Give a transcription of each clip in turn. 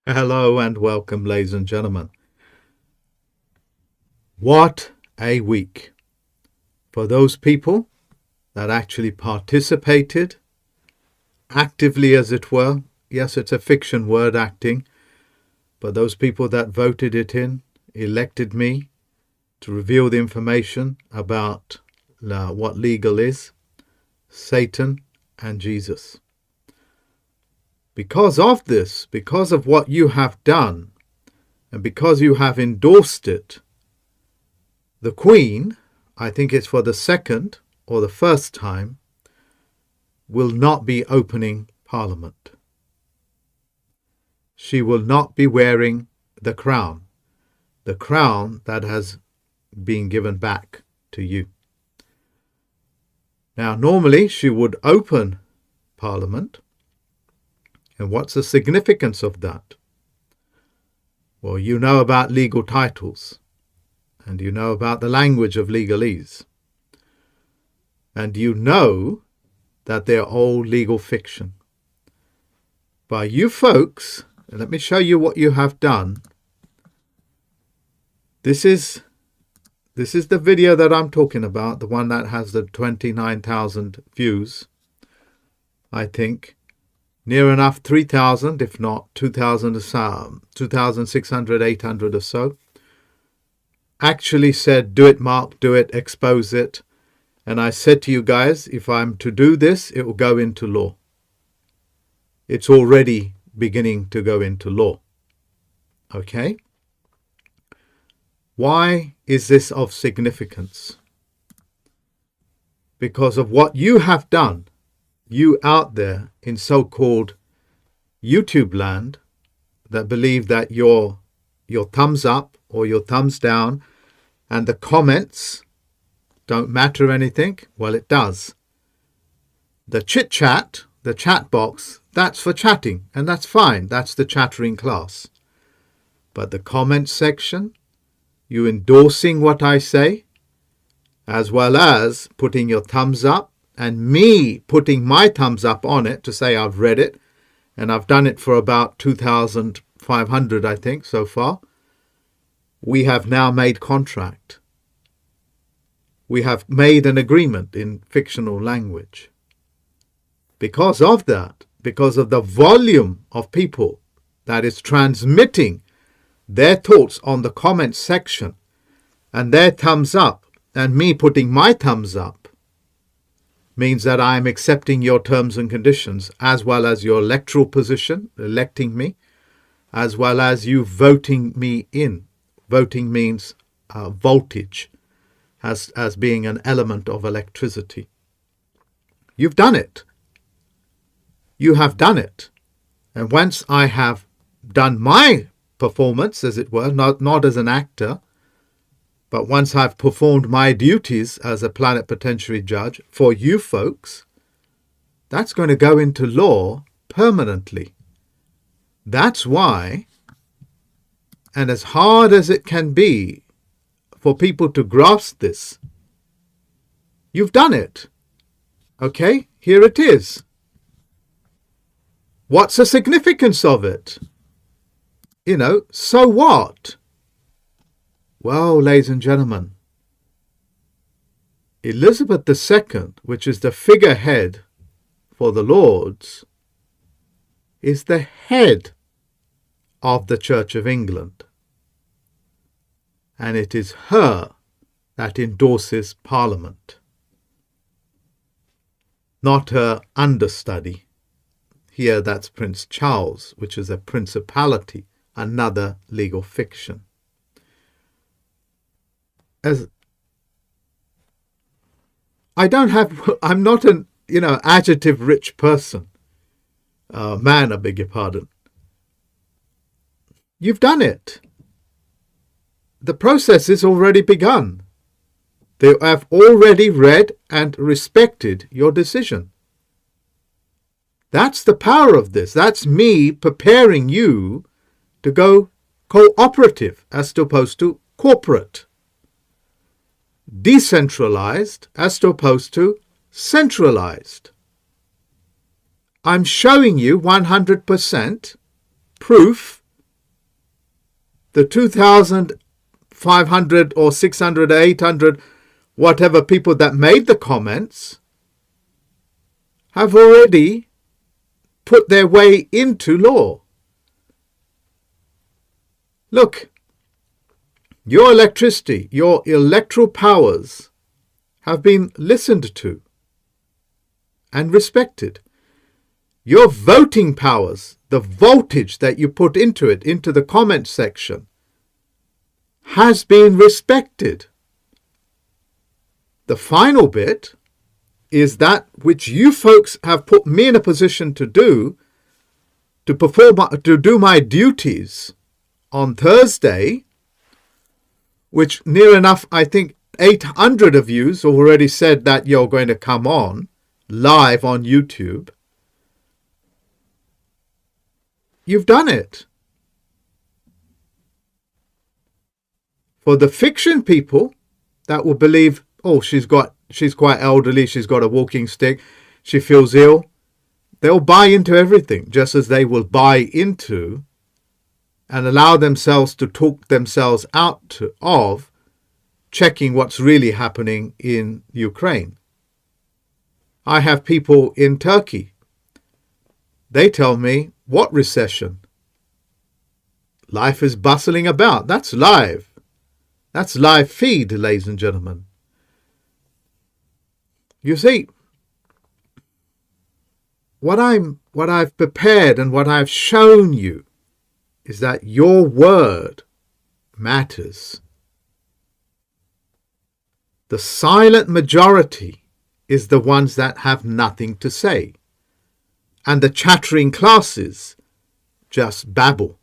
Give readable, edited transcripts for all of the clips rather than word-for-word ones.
Hello and welcome, ladies and gentlemen. What a week for those people that actually participated actively, as it were. Yes, it's a fiction word, acting, but those people that voted it in, elected me to reveal the information about what legal is, Satan and Jesus. Because of this, because of what you have done, and because you have endorsed it, the Queen, I think it's for the second or the first time, will not be opening Parliament. She will not be wearing the crown that has been given back to you. Now, normally she would open Parliament. And what's the significance of that? Well, you know about legal titles, and you know about the language of legalese, and you know that they're all legal fiction. By you folks, let me show you what you have done. This is the video that I'm talking about, the one that has the 29,000 views, I think. Near enough 3,000, if not 2,600, 800 or so. Actually said, do it, Mark, do it, expose it. And I said to you guys, if I'm to do this, it will go into law. It's already beginning to go into law. Okay? Why is this of significance? Because of what you have done. You out there in so-called YouTube land that believe that your thumbs up or your thumbs down and the comments don't matter anything, well, it does. The chit-chat, the chat box, that's for chatting, and that's fine. That's the chattering class. But the comment section, you endorsing what I say, as well as putting your thumbs up, and me putting my thumbs up on it to say I've read it, and I've done it for about 2,500, I think, so far. We have now made contract. We have made an agreement in fictional language. Because of that, because of the volume of people that is transmitting their thoughts on the comment section, and their thumbs up, and me putting my thumbs up, means that I am accepting your terms and conditions, as well as your electoral position, electing me, as well as you voting me in. Voting means voltage, as being an element of electricity. You've done it. You have done it. And once I have done my performance, as it were, not as an actor, but once I've performed my duties as a plenipotentiary judge for you folks, that's going to go into law permanently. That's why, and as hard as it can be for people to grasp this, you've done it. Okay, here it is. What's the significance of it? So what? Well, ladies and gentlemen, Elizabeth II, which is the figurehead for the Lords, is the head of the Church of England. And it is her that endorses Parliament, not her understudy. Here that's Prince Charles, which is a principality, another legal fiction. I'm not an adjective rich person, man, I beg your pardon. You've done it. The process is already begun. They have already read and respected your decision. That's the power of this. That's me preparing you to go cooperative as opposed to corporate. Decentralized as opposed to centralized. I'm showing you 100% proof the 2,500 or 600 or 800, whatever people that made the comments have already put their way into law. Look, your electricity, your electoral powers have been listened to and respected. Your voting powers, the voltage that you put into it, into the comment section, has been respected. The final bit is that which you folks have put me in a position to do, to do my duties on Thursday, which near enough, I think 800 of you have already said that you're going to come on live on YouTube. You've done it. For the fiction people that will believe, oh, she's quite elderly, she's got a walking stick, she feels ill, they'll buy into everything, just as they will buy into and allow themselves to talk themselves out of checking what's really happening in Ukraine. I have people in Turkey. They tell me, what recession? Life is bustling about. That's live. That's live feed, ladies and gentlemen. You see, what I've prepared and what I've shown you is that your word matters. The silent majority is the ones that have nothing to say. And the chattering classes just babble.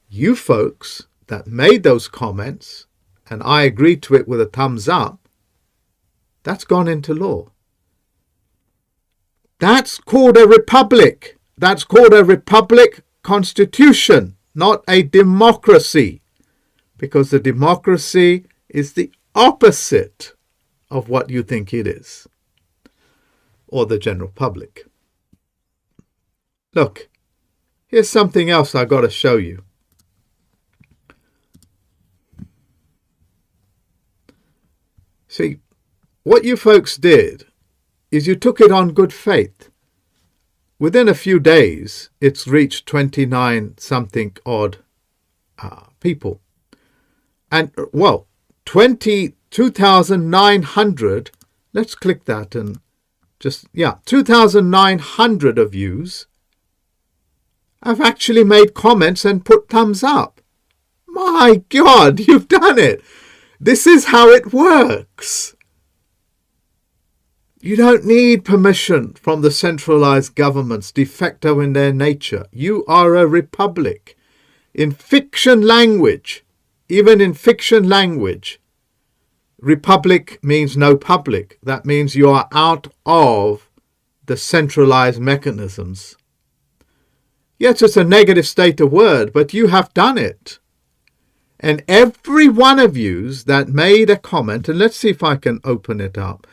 You folks that made those comments, and I agreed to it with a thumbs up, that's gone into law. That's called a republic. That's called a republic constitution, not a democracy. Because the democracy is the opposite of what you think it is. Or the general public. Look, here's something else I got to show you. See, what you folks did is you took it on good faith. Within a few days, it's reached 29 something odd people. And, well, 2,900, let's click that and 2,900 of yous have actually made comments and put thumbs up. My God, you've done it. This is how it works. You don't need permission from the centralized governments, de facto in their nature. You are a republic. In fiction language, even in fiction language, republic means no public. That means you are out of the centralized mechanisms. Yes, it's a negative state of word, but you have done it. And every one of yous that made a comment, and let's see if I can open it up.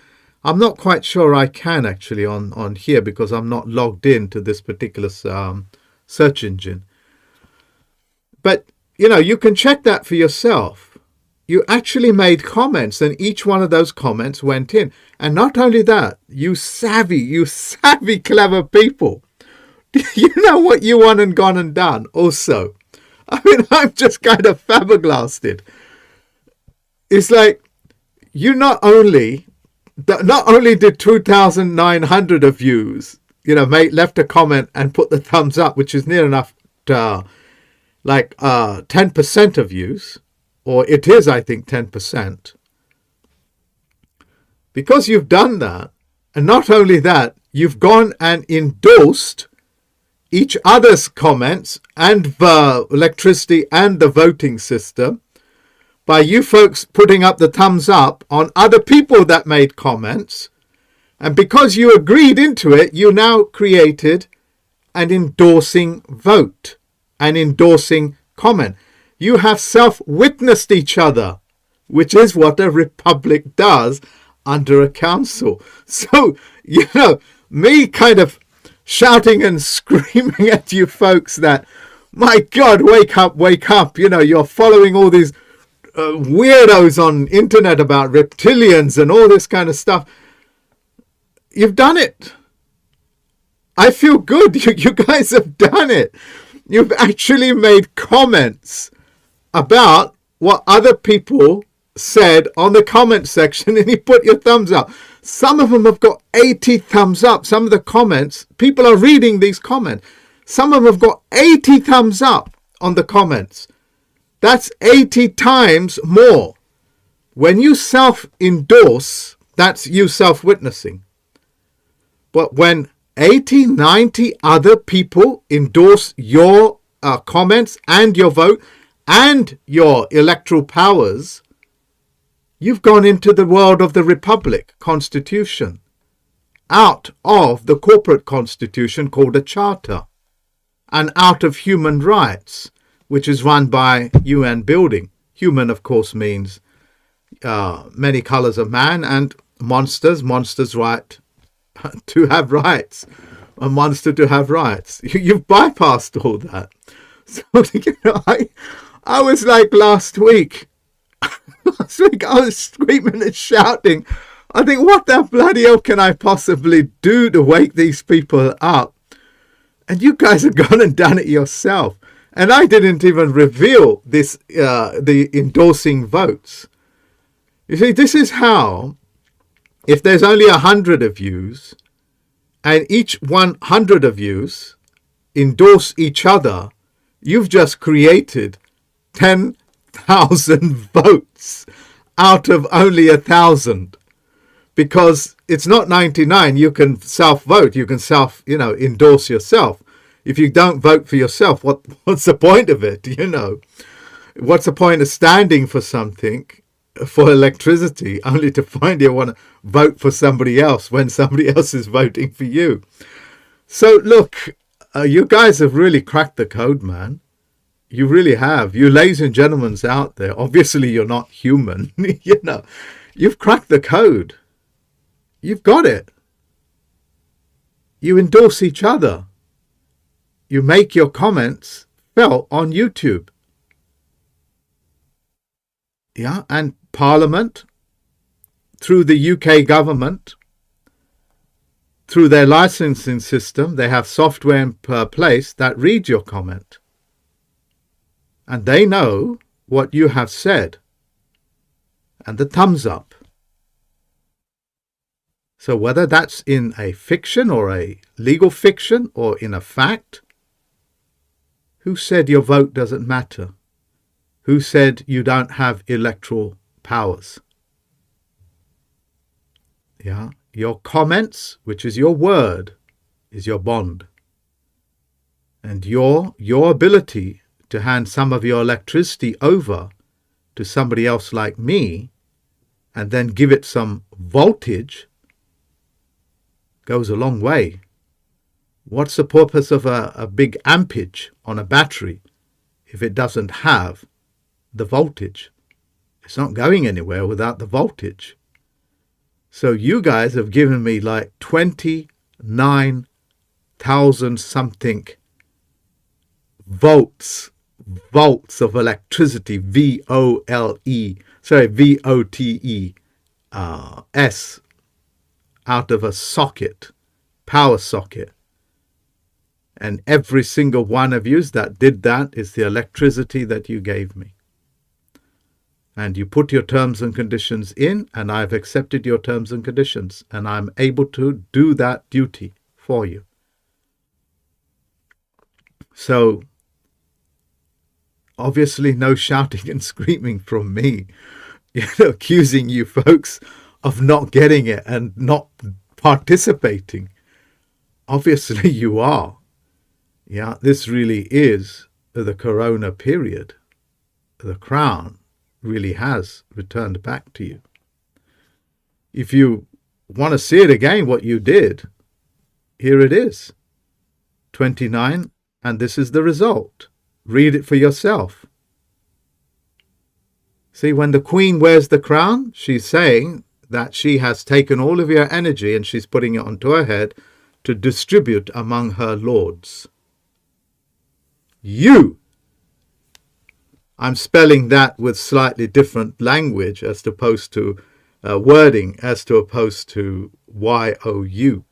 I'm not quite sure I can actually on here because I'm not logged into this particular search engine. But, you know, you can check that for yourself. You actually made comments and each one of those comments went in. And not only that, you savvy, clever people. You know what you won and gone and done also. I mean, I'm just kind of flabbergasted. It's like, you not only did 2,900 of yous, you know, left a comment and put the thumbs up, which is near enough to 10% of yous, or it is, I think, 10%. Because you've done that, and not only that, you've gone and endorsed each other's comments and the electricity and the voting system by you folks putting up the thumbs up on other people that made comments. And because you agreed into it, you now created an endorsing vote, an endorsing comment. You have self-witnessed each other, which is what a republic does under a council. So, you know, me kind of shouting and screaming at you folks that My God, wake up, wake up. You know, you're following all these weirdos on internet about reptilians and all this kind of stuff. You've done it. I feel good. You guys have done it. You've actually made comments about what other people said on the comment section, and you put your thumbs up. Some of them have got 80 thumbs up. Some of the comments, people are reading these comments. Some of them have got 80 thumbs up on the comments. That's 80 times more. When you self-endorse, that's you self-witnessing. But when 80, 90 other people endorse your comments and your vote and your electoral powers, you've gone into the world of the Republic Constitution, out of the corporate constitution called a charter, and out of human rights, which is run by UN building. Human, of course, means many colors of man, and monsters right to have rights, a monster to have rights. You've bypassed all that. So, you know, I was like last week I was screaming and shouting. I think, what the bloody hell can I possibly do to wake these people up? And you guys have gone and done it yourself. And I didn't even reveal this, the endorsing votes. You see, this is how, if there's only 100 of yous, and each 100 of yous endorse each other, you've just created 10,000 votes out of only 1,000. Because it's not 99, you can self-vote, you can endorse yourself. If you don't vote for yourself, what's the point of it, you know? What's the point of standing for something, for electricity, only to find you want to vote for somebody else when somebody else is voting for you? So look, you guys have really cracked the code, man. You really have. You ladies and gentlemen out there, obviously you're not human, you know. You've cracked the code. You've got it. You endorse each other. You make your comments felt on YouTube. Yeah, and Parliament, through the UK government, through their licensing system, they have software in place that reads your comment. And they know what you have said. And the thumbs up. So whether that's in a fiction or a legal fiction or in a fact, who said your vote doesn't matter? Who said you don't have electoral powers? Yeah, your comments, which is your word, is your bond. And your ability to hand some of your electricity over to somebody else like me and then give it some voltage goes a long way. What's the purpose of a big ampage on a battery if it doesn't have the voltage? It's not going anywhere without the voltage. So you guys have given me like 29,000 something volts of electricity, VOTE, out of a socket, power socket. And every single one of you that did that is the electricity that you gave me. And you put your terms and conditions in, and I've accepted your terms and conditions, and I'm able to do that duty for you. So, obviously no shouting and screaming from me, accusing you folks of not getting it and not participating. Obviously you are. Yeah, this really is the corona period. The crown really has returned back to you. If you want to see it again, what you did, here it is. 29, and this is the result. Read it for yourself. See, when the Queen wears the crown, she's saying that she has taken all of your energy and she's putting it onto her head to distribute among her lords. you. I'm spelling that with slightly different language as opposed to wording, as opposed to YOU,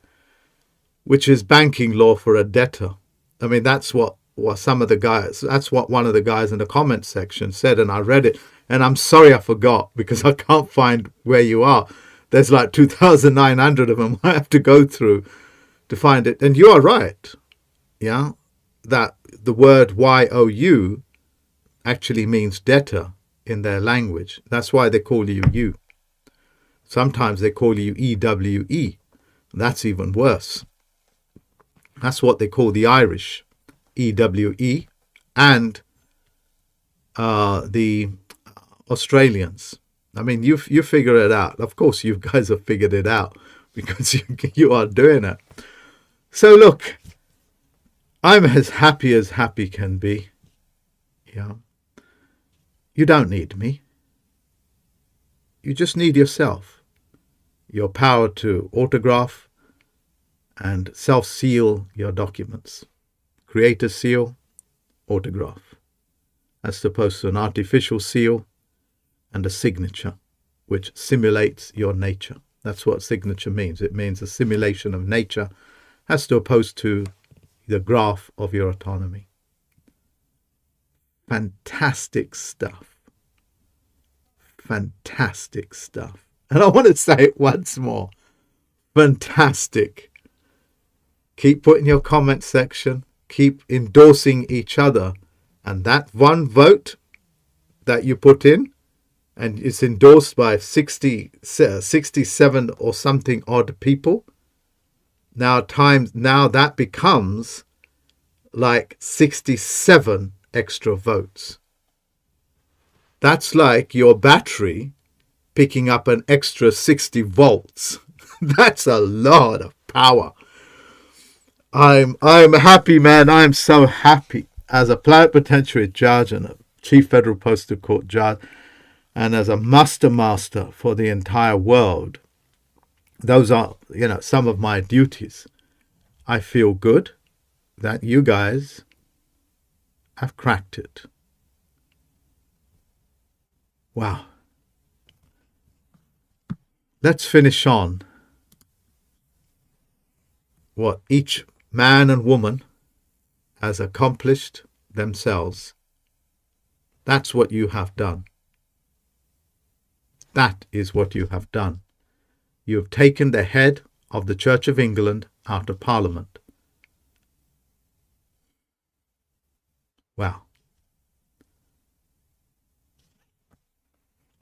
which is banking law for a debtor. I mean, that's what some of the guys, that's what one of the guys in the comment section said, and I read it, and I'm sorry I forgot because I can't find where you are. There's like 2,900 of them I have to go through to find it. And you are right, yeah, that the word YOU actually means debtor in their language. That's why they call you you. Sometimes they call you EWE. That's even worse. That's what they call the Irish, EWE, and the Australians. I mean, you figure it out. Of course, you guys have figured it out because you are doing it. So look, I'm as happy can be. Yeah. You don't need me. You just need yourself. Your power to autograph and self-seal your documents. Create a seal, autograph, as opposed to an artificial seal and a signature, which simulates your nature. That's what signature means. It means a simulation of nature, as opposed to the graph of your autonomy. Fantastic stuff. Fantastic stuff. And I want to say it once more. Fantastic. Keep putting your comment section. Keep endorsing each other. And that one vote that you put in, and it's endorsed by 67 or something odd people. Now that becomes like 67 extra votes. That's like your battery picking up an extra 60 volts. That's a lot of power. I'm happy, man. I'm so happy as a plenipotentiary judge and a chief federal postal court judge, and as a master for the entire world. Those are, some of my duties. I feel good that you guys have cracked it. Wow. Let's finish on what each man and woman has accomplished themselves. That's what you have done. That is what you have done. You have taken the head of the Church of England out of Parliament. Wow.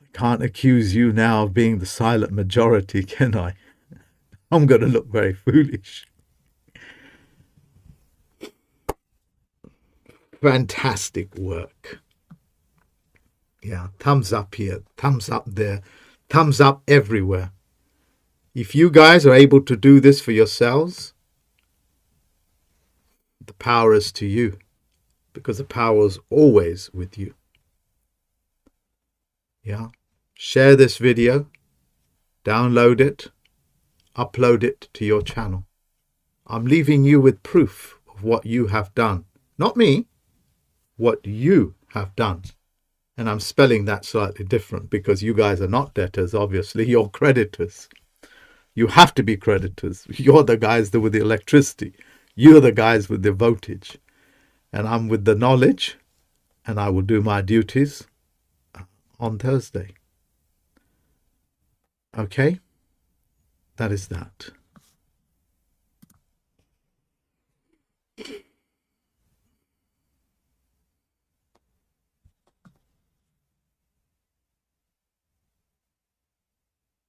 I can't accuse you now of being the silent majority, can I? I'm going to look very foolish. Fantastic work. Yeah, thumbs up here, thumbs up there, thumbs up everywhere. If you guys are able to do this for yourselves, the power is to you, because the power is always with you. Yeah, share this video, download it, upload it to your channel. I'm leaving you with proof of what you have done. Not me, what you have done. And I'm spelling that slightly different because you guys are not debtors, obviously. You're creditors. You have to be creditors. You're the guys with the electricity. You're the guys with the voltage. And I'm with the knowledge, and I will do my duties on Thursday. Okay? That is that.